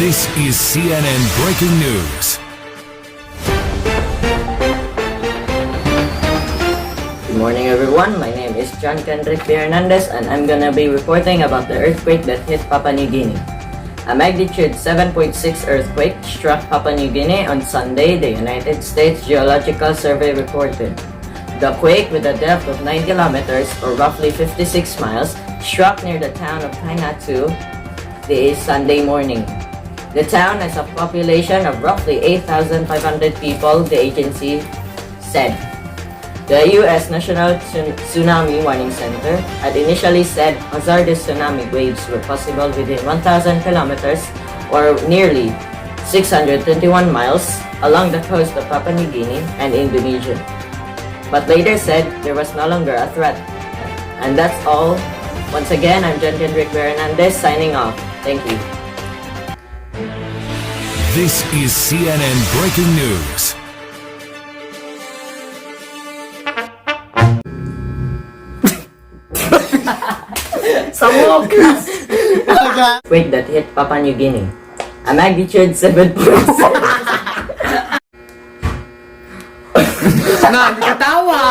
This is CNN Breaking News. Good morning everyone, my name is John Kendrick Hernandez and I'm gonna be reporting about the earthquake that hit Papua New Guinea. A magnitude 7.6 earthquake struck Papua New Guinea on Sunday, the United States Geological Survey reported. The quake, with a depth of 9 kilometers or roughly 56 miles, struck near the town of Kainatu the Sunday morning. The town has a population of roughly 8,500 people, the agency said. The U.S. National Tsunami Warning Center had initially said hazardous tsunami waves were possible within 1,000 kilometers or nearly 621 miles along the coast of Papua New Guinea and Indonesia, but later said there was no longer a threat. And that's all. Once again, I'm John Kendrick Hernandez signing off. Thank you. This is CNN Breaking News. Quake that hit Papua New Guinea. A magnitude 7.6. Nah, di ketawa.